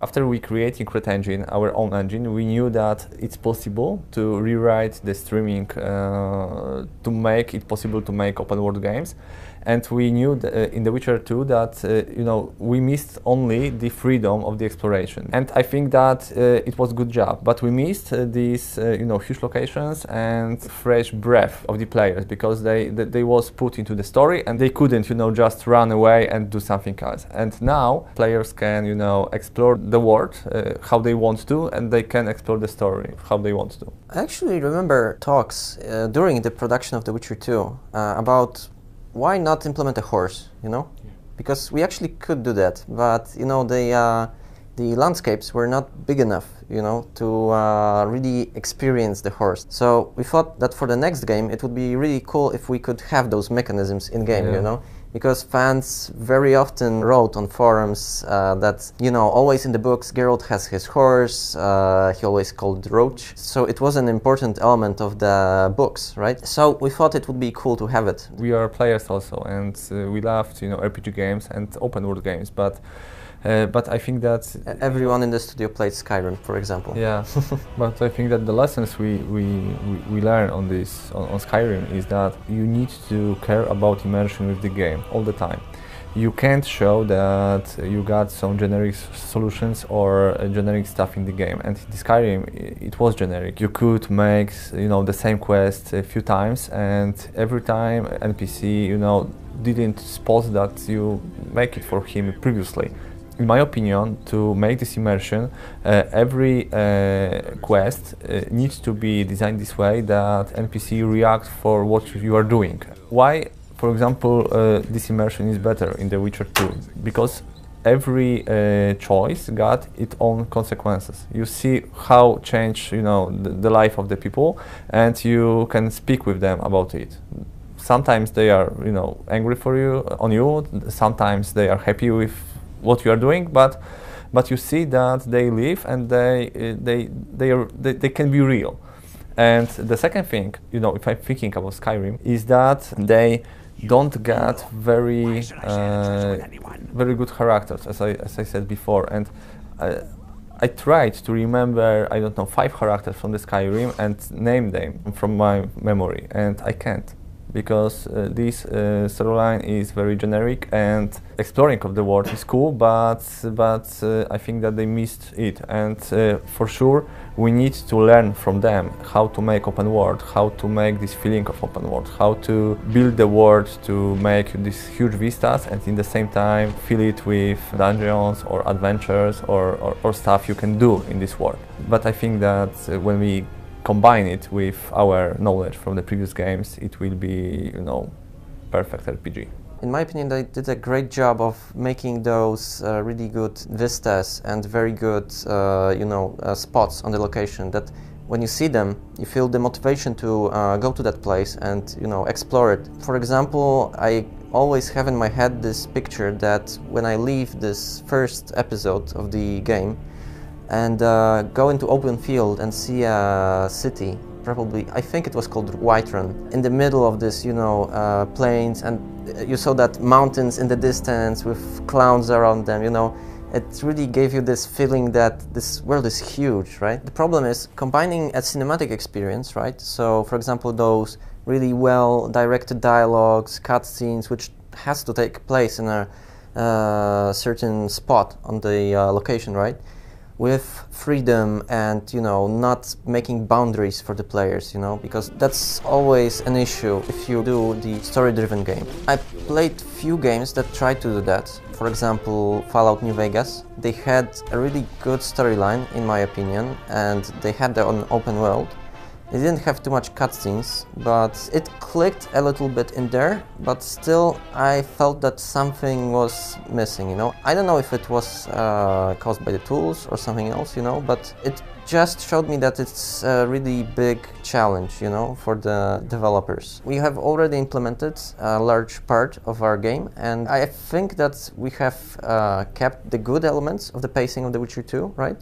After we created CreateEngine, our own engine, we knew that it's possible to rewrite the streaming to make it possible to make open world games. And we knew in The Witcher 2 that we missed only the freedom of the exploration. And I think that it was a good job, but we missed these huge locations and fresh breath of the players, because they was put into the story and they couldn't just run away and do something else. And now players can explore the world how they want to, and they can explore the story how they want to. I actually remember talks during the production of The Witcher 2 about why not implement a horse, Because we actually could do that, but the landscapes were not big enough, to really experience the horse. So we thought that for the next game it would be really cool if we could have those mechanisms in game, Because fans very often wrote on forums that, always in the books Geralt has his horse, he always called Roach. So it was an important element of the books, right? So we thought it would be cool to have it. We are players also, and we loved, RPG games and open world games, but I think that everyone in the studio played Skyrim, for example. Yeah, but I think that the lessons we learn on Skyrim is that you need to care about immersion with the game all the time. You can't show that you got some generic solutions or generic stuff in the game. And in Skyrim, it was generic. You could make the same quest a few times, and every time NPC didn't spot that you make it for him previously. In my opinion, to make this immersion, every quest needs to be designed this way that NPC react for what you are doing. Why, for example, this immersion is better in The Witcher 2? Because every choice got its own consequences. You see how change, the life of the people, and you can speak with them about it. Sometimes they are, angry on you. Sometimes they are happy with what you are doing, but you see that they live and they can be real. And the second thing, if I'm thinking about Skyrim, is that they don't get very good characters, as I said before. And I tried to remember, 5 characters from the Skyrim and name them from my memory, and I can't. Because this storyline is very generic, and exploring of the world is cool, but I think that they missed it. And for sure, we need to learn from them how to make open world, how to make this feeling of open world, how to build the world to make these huge vistas, and in the same time fill it with dungeons or adventures or stuff you can do in this world. But I think that when we combine it with our knowledge from the previous games, it will be, perfect RPG. In my opinion, they did a great job of making those really good vistas and very good, spots on the location that when you see them, you feel the motivation to go to that place and, explore it. For example, I always have in my head this picture that when I leave this first episode of the game, and go into open field and see a city, probably, I think it was called Whiterun, in the middle of this, plains, and you saw that mountains in the distance with clouds around them, It really gave you this feeling that this world is huge, right? The problem is combining a cinematic experience, right? So, for example, those really well-directed dialogues, cutscenes, which has to take place in a certain spot on the location, right? With freedom and, not making boundaries for the players, because that's always an issue if you do the story-driven game. I played few games that tried to do that. For example, Fallout New Vegas. They had a really good storyline, in my opinion, and they had their own open world. They didn't have too much cutscenes, but it clicked a little bit in there, but still I felt that something was missing, I don't know if it was caused by the tools or something else, but it just showed me that it's a really big challenge, for the developers. We have already implemented a large part of our game, and I think that we have kept the good elements of the pacing of The Witcher 2, right?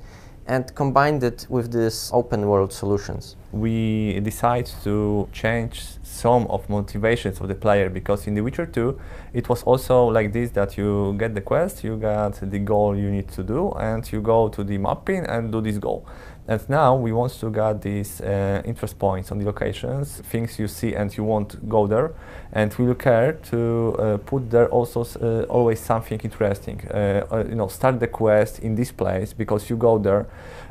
and combined it with this open world solutions. We decide to change some of motivations of the player, because in The Witcher 2 it was also like this, that you get the quest, you got the goal you need to do, and you go to the mapping and do this goal. And now we want to get these interest points on the locations, things you see and you want to go there, and we will care to put there also always something interesting. You know, start the quest in this place because you go there,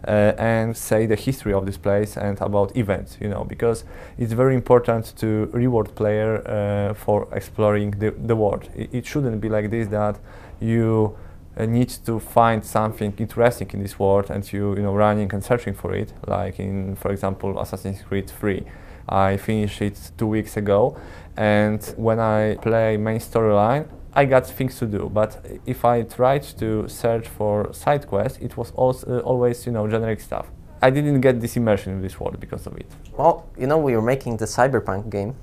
and say the history of this place and about events. You know, because it's very important to reward player for exploring the world. It shouldn't be like this, that you need to find something interesting in this world and you know running and searching for it, like in, for example, Assassin's Creed 3. I finished it 2 weeks ago, and when I play main storyline I got things to do, but if I tried to search for side quests, it was also always, you know, generic stuff. I didn't get this immersion in this world because of it. Well, you know, we were making the Cyberpunk game,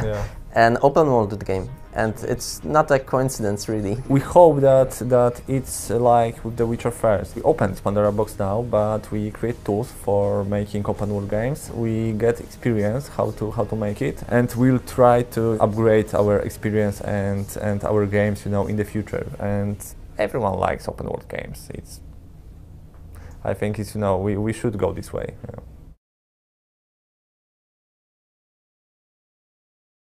Yeah. an open world game, and it's not a coincidence really. We hope that it's like with The Witcher first. We opened Pandora Box now, but we create tools for making open world games. We get experience how to make it, and we'll try to upgrade our experience and our games, you know, in the future. And everyone likes open world games. I think it's, you know, we should go this way. You know.